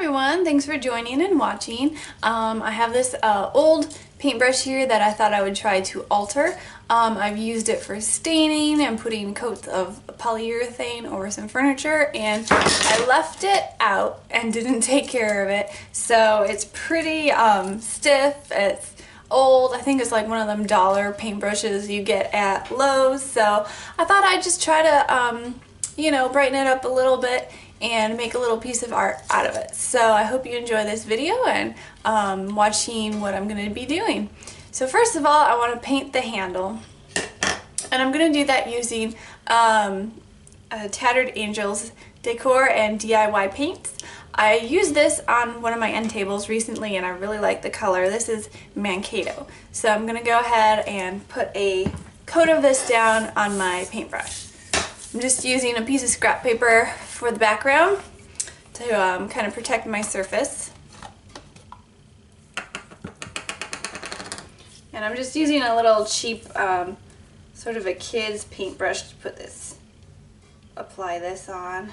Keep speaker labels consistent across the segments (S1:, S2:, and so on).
S1: everyone, thanks for joining and watching. I have this old paintbrush here that I thought I would try to alter. I've used it for staining and putting coats of polyurethane over some furniture, and I left it out and didn't take care of it, so it's pretty stiff. It's old. I think it's like one of them dollar paintbrushes you get at Lowe's, so I thought I'd just try to brighten it up a little bit and make a little piece of art out of it. So I hope you enjoy this video and watching what I'm going to be doing. So first of all, I want to paint the handle, and I'm going to do that using Tattered Angels decor and DIY paints. I used this on one of my end tables recently and I really like the color. This is Mankato. So I'm going to go ahead and put a coat of this down on my paintbrush. I'm just using a piece of scrap paper for the background to kind of protect my surface. And I'm just using a little cheap, sort of a kid's paintbrush to apply this on.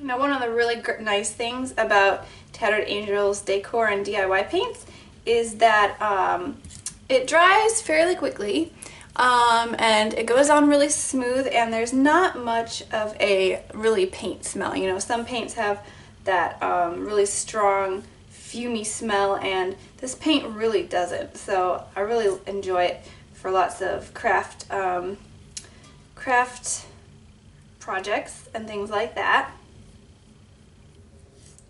S1: Now, one of the really nice things about Tattered Angels decor and DIY paints is that it dries fairly quickly, and it goes on really smooth, and there's not much of a really paint smell. You know, some paints have that really strong fumey smell, and this paint really doesn't. So I really enjoy it for lots of craft projects and things like that.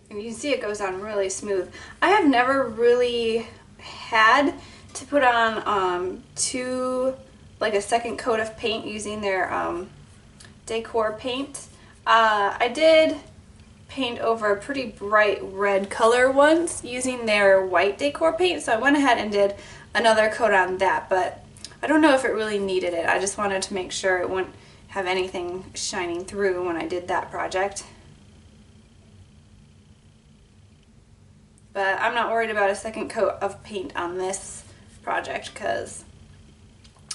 S1: And you can see it goes on really smooth. I have never really had to put on like a second coat of paint using their decor paint. I did paint over a pretty bright red color once using their white decor paint, so I went ahead and did another coat on that, but I don't know if it really needed it. I just wanted to make sure it wouldn't have anything shining through when I did that project. But I'm not worried about a second coat of paint on this project because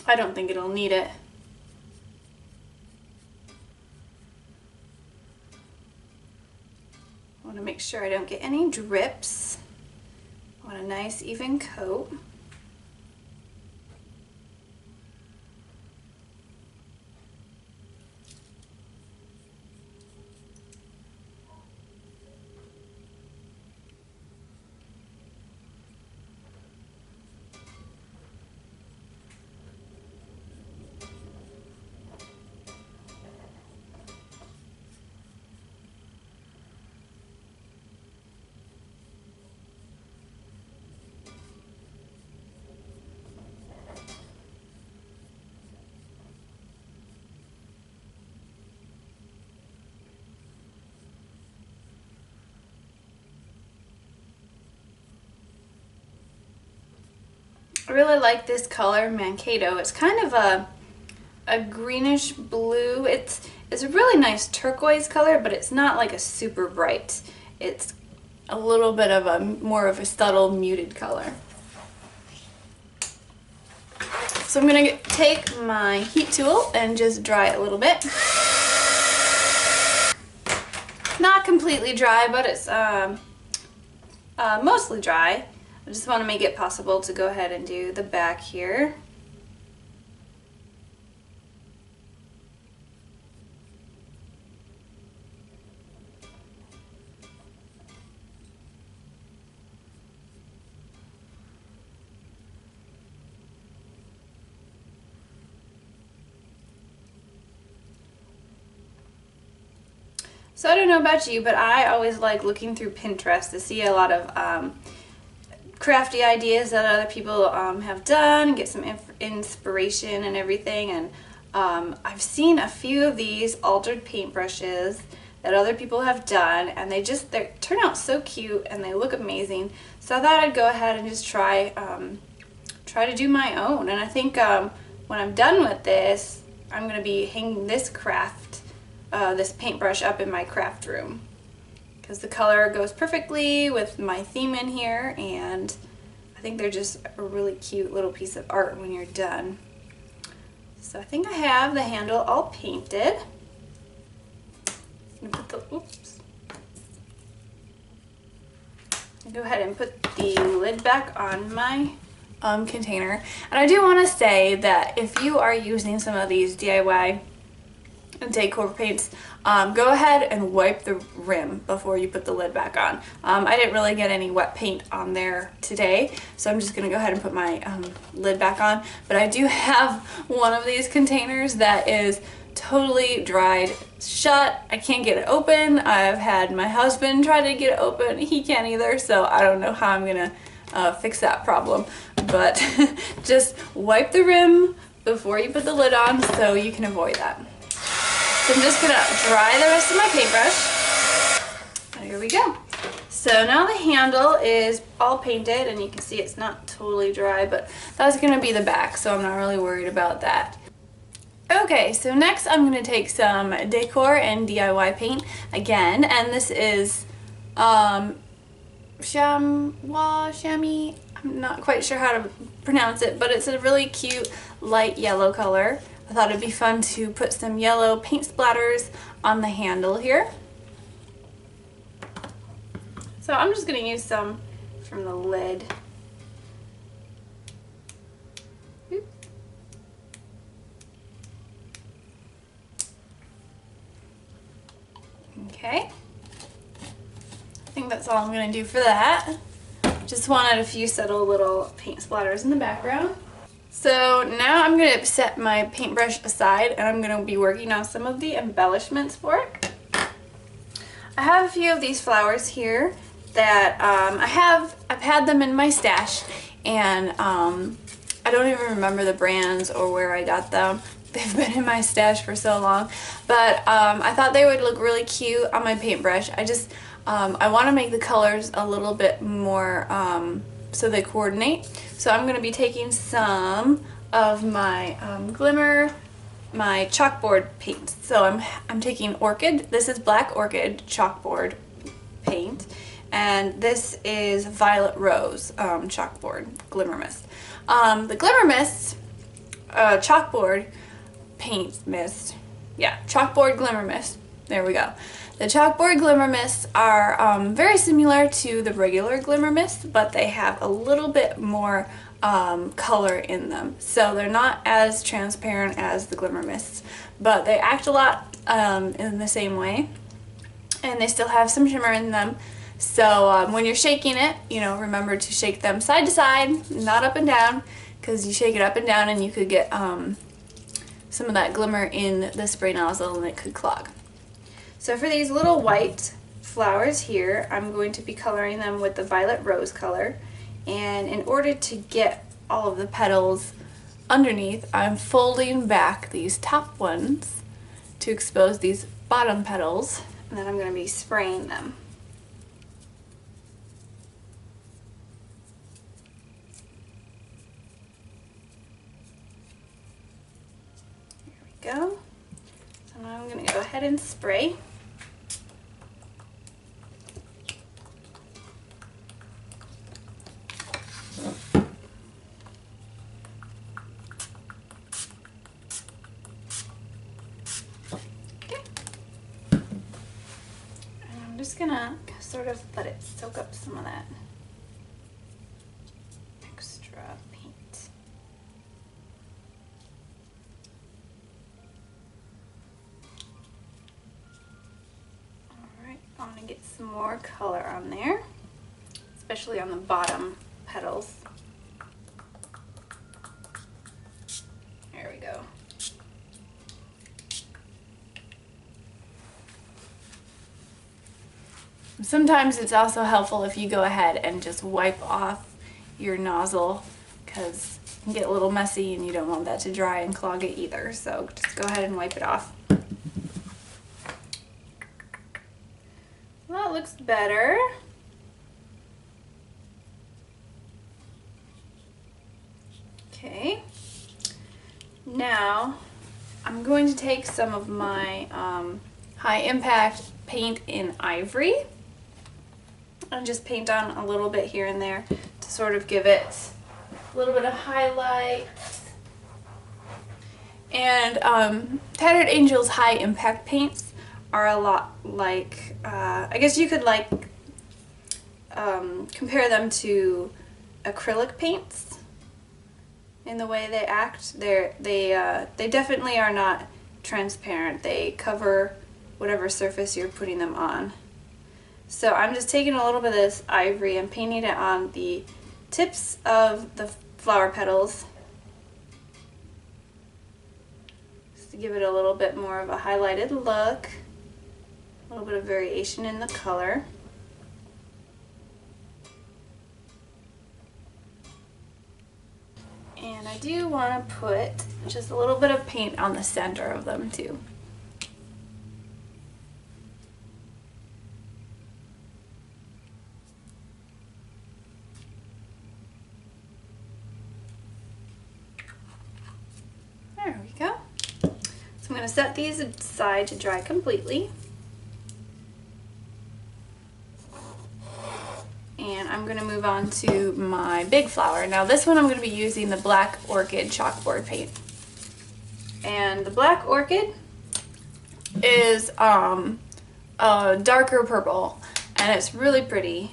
S1: I don't think it'll need it. I want to make sure I don't get any drips. I want a nice even coat. I really like this color, Mankato. It's kind of a greenish blue. It's a really nice turquoise color, but it's not like a super bright. It's a little bit of more of a subtle muted color. So I'm gonna take my heat tool and just dry it a little bit. Not completely dry, but it's mostly dry. I just want to make it possible to go ahead and do the back here. So I don't know about you, but I always like looking through Pinterest to see a lot of crafty ideas that other people have done, get some inspiration and everything. And I've seen a few of these altered paintbrushes that other people have done, and they turn out so cute and they look amazing. So I thought I'd go ahead and just try to do my own. And I think when I'm done with this, I'm going to be hanging this paintbrush up in my craft room, because the color goes perfectly with my theme in here, and I think they're just a really cute little piece of art when you're done. So I think I have the handle all painted. I'm gonna put the, oops. Go ahead and put the lid back on my container. And I do want to say that if you are using some of these DIY decor paints, go ahead and wipe the rim before you put the lid back on. I didn't really get any wet paint on there today, so I'm just going to go ahead and put my lid back on. But I do have one of these containers that is totally dried shut. I can't get it open. I've had my husband try to get it open. He can't either, so I don't know how I'm gonna fix that problem. But just wipe the rim before you put the lid on so you can avoid that. So I'm just gonna dry the rest of my paintbrush. Here we go. So now the handle is all painted, and you can see it's not totally dry, but that's gonna be the back, so I'm not really worried about that. Okay, so next I'm going to take some decor and DIY paint again, and this is chamois, I'm not quite sure how to pronounce it, but it's a really cute light yellow color. I thought it'd be fun to put some yellow paint splatters on the handle here. So I'm just going to use some from the lid. Okay, I think that's all I'm going to do for that. Just wanted a few subtle little paint splatters in the background. So now I'm going to set my paintbrush aside, and I'm going to be working on some of the embellishments for it. I have a few of these flowers here that I've had them in my stash, and I don't even remember the brands or where I got them. They've been in my stash for so long, but I thought they would look really cute on my paintbrush. I want to make the colors a little bit more so they coordinate. So I'm going to be taking some of my glimmer, my chalkboard paint. So I'm taking Orchid. This is Black Orchid chalkboard paint, and this is Violet Rose chalkboard glimmer mist. The glimmer mist chalkboard paint mist. Yeah, chalkboard glimmer mist. There we go. The chalkboard glimmer mists are very similar to the regular glimmer mist, but they have a little bit more color in them. So they're not as transparent as the glimmer mists, but they act a lot in the same way, and they still have some shimmer in them. So when you're shaking it, remember to shake them side to side, not up and down, because you shake it up and down and you could get some of that glimmer in the spray nozzle and it could clog. So for these little white flowers here, I'm going to be coloring them with the Violet Rose color, and in order to get all of the petals underneath, I'm folding back these top ones to expose these bottom petals, and then I'm going to be spraying them. Go. So now I'm going to go ahead and spray. Okay. And I'm just going to sort of let it soak up some of that extra paint. I want to get some more color on there, especially on the bottom petals. There we go. Sometimes it's also helpful if you go ahead and just wipe off your nozzle, because it can get a little messy and you don't want that to dry and clog it either. So just go ahead and wipe it off. That looks better. Okay. Now I'm going to take some of my high impact paint in Ivory and just paint on a little bit here and there to sort of give it a little bit of highlight. And Tattered Angel's high impact paints are a lot like, I guess you could like compare them to acrylic paints in the way they act. They definitely are not transparent. They cover whatever surface you're putting them on. So I'm just taking a little bit of this ivory and painting it on the tips of the flower petals just to give it a little bit more of a highlighted look, a little bit of variation in the color. And I do want to put just a little bit of paint on the center of them too. There we go. So I'm going to set these aside to dry completely. And I'm going to move on to my big flower. Now this one I'm going to be using the Black Orchid chalkboard paint. And the Black Orchid is a darker purple, and it's really pretty.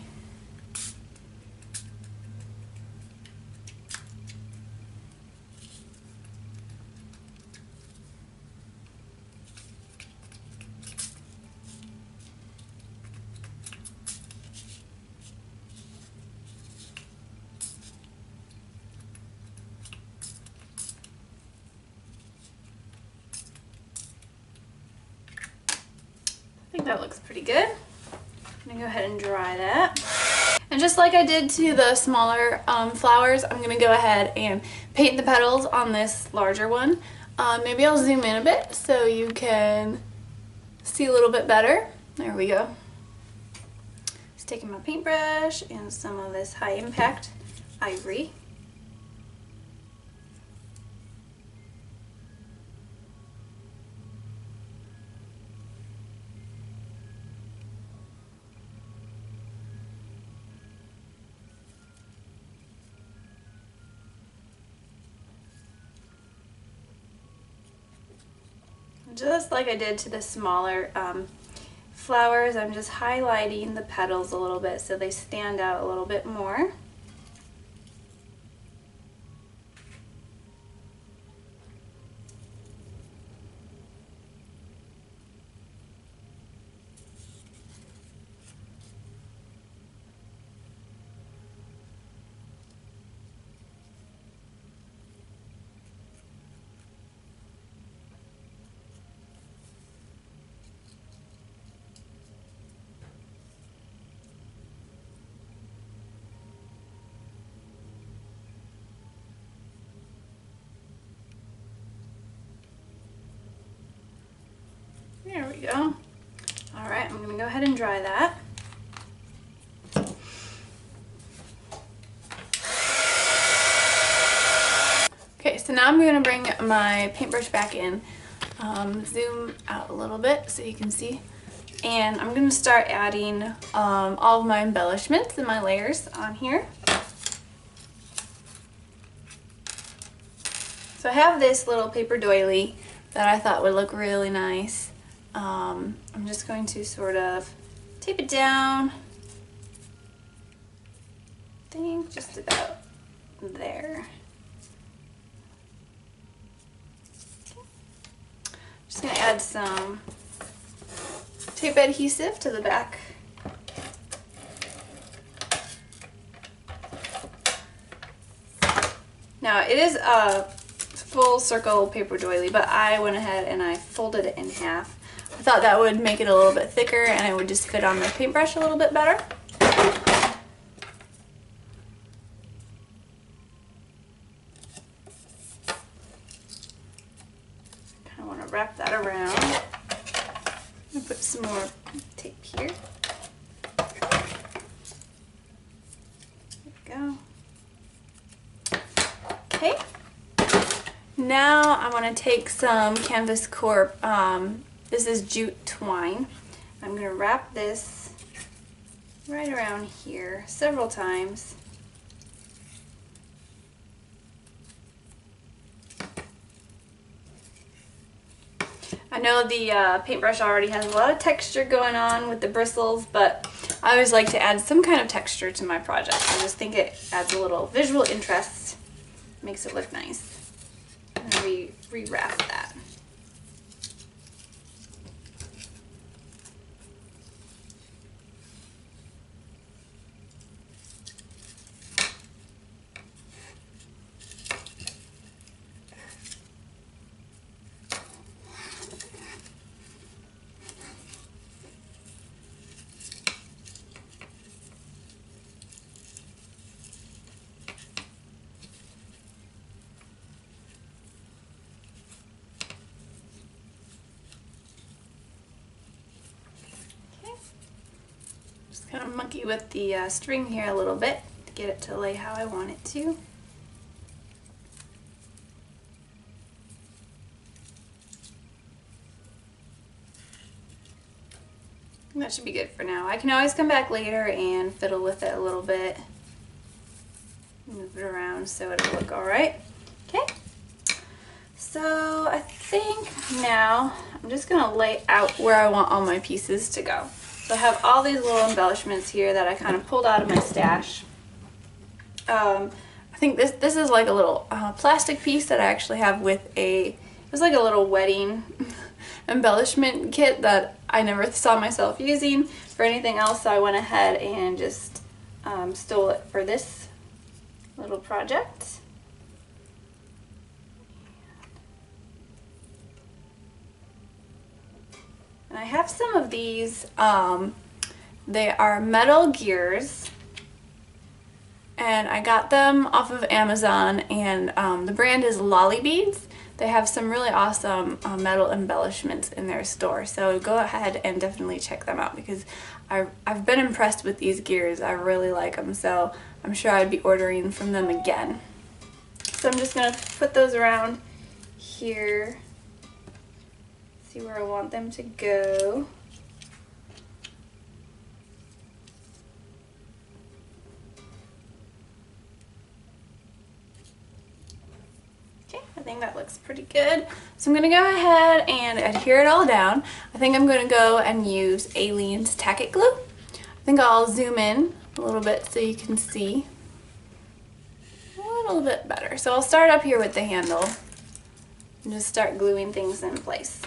S1: I think that looks pretty good. I'm gonna go ahead and dry that. And just like I did to the smaller flowers, I'm gonna go ahead and paint the petals on this larger one. Maybe I'll zoom in a bit so you can see a little bit better. There we go. Just taking my paintbrush and some of this high impact ivory. Just like I did to the smaller flowers, I'm just highlighting the petals a little bit so they stand out a little bit more. There we go. Alright, I'm going to go ahead and dry that. Okay, so now I'm going to bring my paintbrush back in, zoom out a little bit so you can see, and I'm going to start adding all of my embellishments and my layers on here. So I have this little paper doily that I thought would look really nice. I'm just going to sort of tape it down, I think just about there. Just going to add some tape adhesive to the back. Now it is a full circle paper doily, but I went ahead and I folded it in half. I thought that would make it a little bit thicker and it would just fit on the paintbrush a little bit better. Kind of want to wrap that around. I'm going to put some more tape here. There we go. Okay. Now I want to take some Canvas Corp, this is jute twine. I'm going to wrap this right around here several times. I know the paintbrush already has a lot of texture going on with the bristles, but I always like to add some kind of texture to my project. I just think it adds a little visual interest, makes it look nice. And re-wrap that. Kind of monkey with the string here a little bit to get it to lay how I want it to. And that should be good for now. I can always come back later and fiddle with it a little bit. Move it around so it'll look alright. Okay. So I think now I'm just going to lay out where I want all my pieces to go. So I have all these little embellishments here that I kind of pulled out of my stash. I think this is like a little plastic piece that I actually have with it was like a little wedding embellishment kit that I never saw myself using for anything else, so I went ahead and just stole it for this little project. And I have some of these, they are metal gears, and I got them off of Amazon, and the brand is Lolly Beads. They have some really awesome metal embellishments in their store, so go ahead and definitely check them out because I've been impressed with these gears. I really like them, so I'm sure I'd be ordering from them again. So I'm just going to put those around here. See where I want them to go. Okay, I think that looks pretty good. So I'm going to go ahead and adhere it all down. I think I'm going to go and use Aleene's Tack-It Glue. I think I'll zoom in a little bit so you can see a little bit better. So I'll start up here with the handle and just start gluing things in place.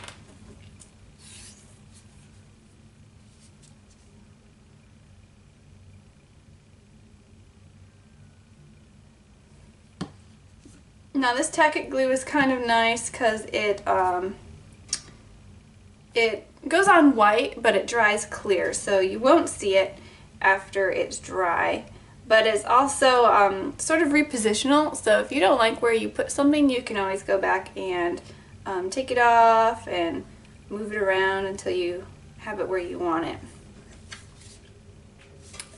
S1: Now this Tack-It glue is kind of nice because it goes on white, but it dries clear, so you won't see it after it's dry. But it's also sort of repositional, so if you don't like where you put something, you can always go back and take it off and move it around until you have it where you want it.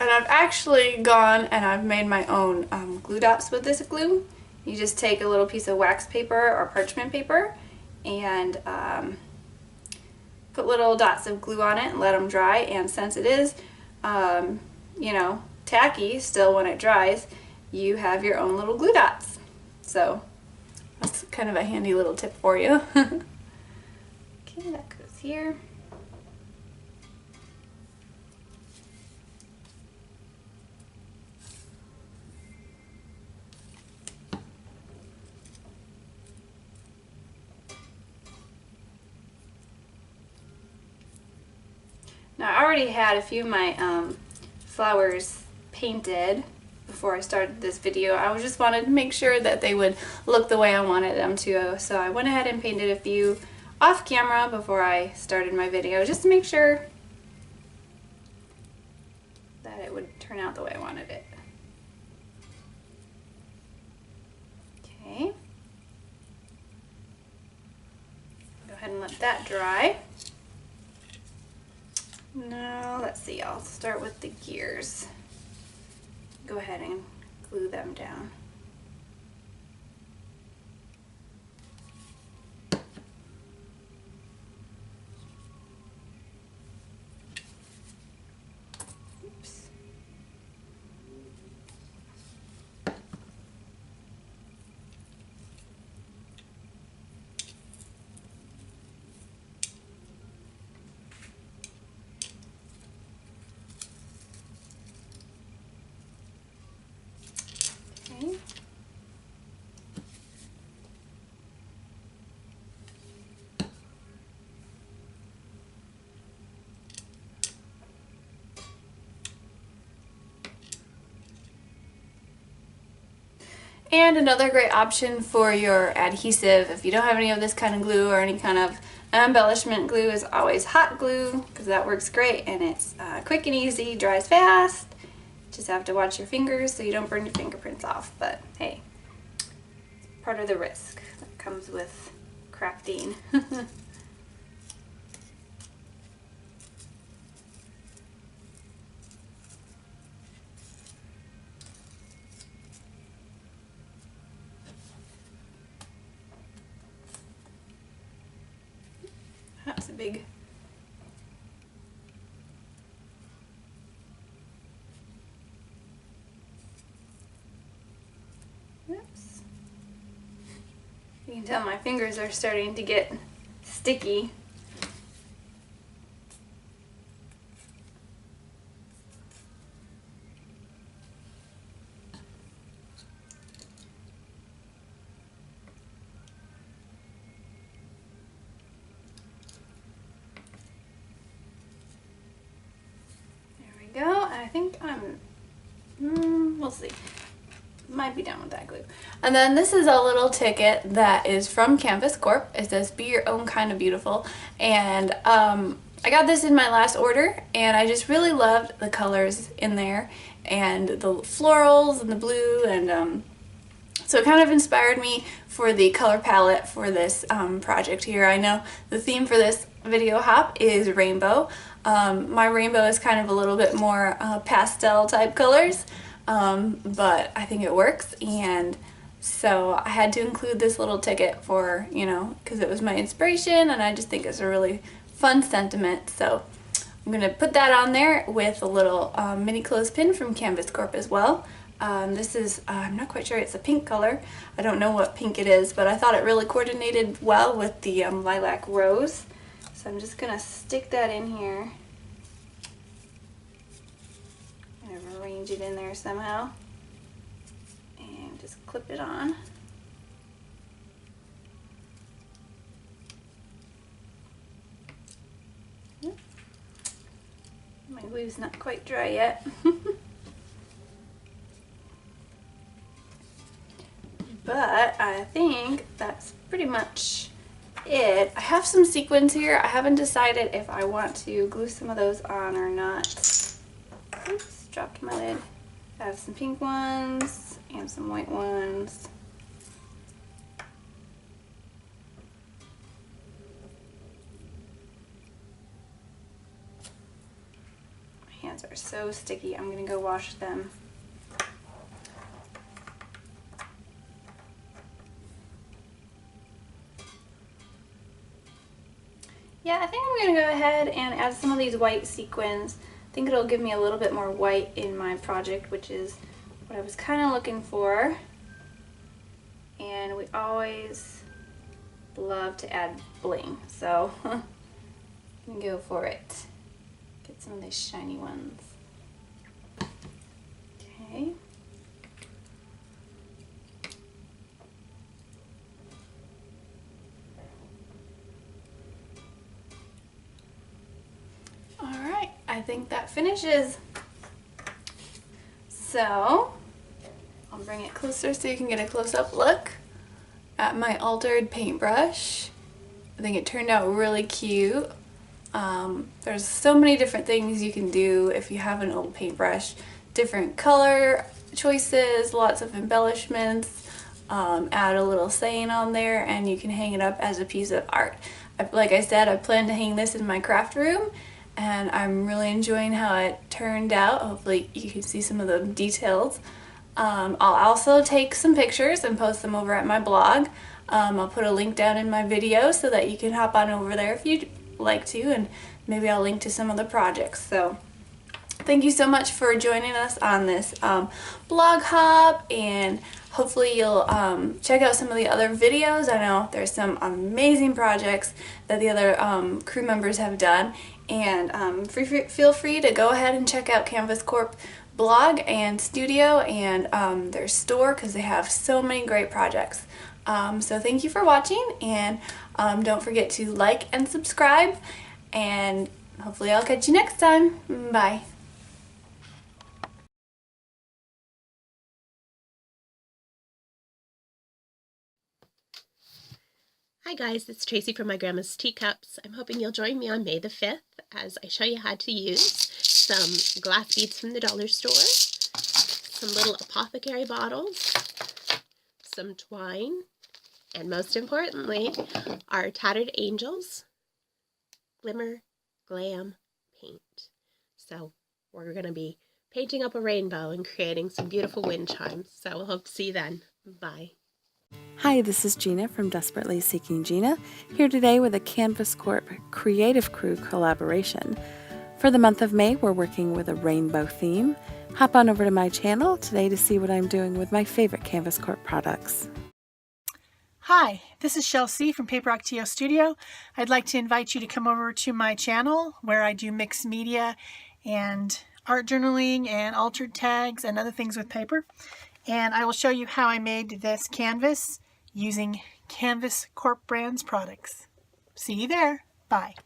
S1: And I've actually gone and I've made my own glue dots with this glue. You just take a little piece of wax paper or parchment paper and put little dots of glue on it and let them dry. And since it is, you know, tacky still when it dries, you have your own little glue dots. So that's kind of a handy little tip for you. Okay, that goes here. Now I already had a few of my flowers painted before I started this video. I just wanted to make sure that they would look the way I wanted them to, so I went ahead and painted a few off camera before I started my video just to make sure that it would turn out the way I wanted it. Okay. Go ahead and let that dry. Now, let's see, I'll start with the gears. Go ahead and glue them down. Oops. And another great option for your adhesive, if you don't have any of this kind of glue or any kind of embellishment glue, is always hot glue, because that works great and it's quick and easy, dries fast. Just have to watch your fingers so you don't burn your fingerprints off, but hey, it's part of the risk that comes with crafting. That's a big. Oops. You can tell my fingers are starting to get sticky. Go. I think we'll see. Might be done with that glue. And then this is a little ticket that is from Canvas Corp. It says "Be Your Own Kind of Beautiful," and I got this in my last order, and I just really loved the colors in there and the florals and the blue, and so it kind of inspired me for the color palette for this project here. I know the theme for this video hop is rainbow. My rainbow is kind of a little bit more pastel type colors, but I think it works, and so I had to include this little ticket for, you know, because it was my inspiration, and I just think it's a really fun sentiment. So I'm going to put that on there with a little mini clothespin from Canvas Corp as well. This is, I'm not quite sure, it's a pink color. I don't know what pink it is, but I thought it really coordinated well with the lilac rose. So I'm just going to stick that in here. I'm going to arrange it in there somehow. And just clip it on. My glue's not quite dry yet. But I think that's pretty much it. I have some sequins here. I haven't decided if I want to glue some of those on or not. Oops, dropped my lid. I have some pink ones and some white ones. My hands are so sticky. I'm gonna go wash them. Yeah, I think I'm going to go ahead and add some of these white sequins. I think it'll give me a little bit more white in my project, which is what I was kind of looking for. And we always love to add bling, so I'm going to go for it. Get some of these shiny ones. Okay. I think that finishes. So I'll bring it closer so you can get a close-up look at my altered paintbrush. I think it turned out really cute. There's so many different things you can do if you have an old paintbrush. Different color choices, lots of embellishments, add a little saying on there, and you can hang it up as a piece of art. Like I said, I plan to hang this in my craft room, and I'm really enjoying how it turned out. Hopefully you can see some of the details. I'll also take some pictures and post them over at my blog. I'll put a link down in my video so that you can hop on over there if you'd like to, and maybe I'll link to some of the projects. So thank you so much for joining us on this blog hop, and hopefully you'll check out some of the other videos. I know there's some amazing projects that the other crew members have done, and feel free to go ahead and check out Canvas Corp blog and studio and their store, because they have so many great projects. So thank you for watching, and don't forget to like and subscribe, and hopefully I'll catch you next time. Bye.
S2: Hi guys, it's Tracy from My Grandma's Teacups. I'm hoping you'll join me on May the 5th as I show you how to use some glass beads from the dollar store, some little apothecary bottles, some twine, and most importantly, our Tattered Angels Glimmer Glam paint. So we're going to be painting up a rainbow and creating some beautiful wind chimes. So we'll hope to see you then. Bye.
S3: Hi, this is Gina from Desperately Seeking Gina, here today with a Canvas Corp Creative Crew collaboration. For the month of May, we're working with a rainbow theme. Hop on over to my channel today to see what I'm doing with my favorite Canvas Corp products.
S4: Hi, this is Chelsea from Paper Rock TO Studio. I'd like to invite you to come over to my channel where I do mixed media and art journaling and altered tags and other things with paper. And I will show you how I made this canvas using Canvas Corp Brands products. See you there. Bye.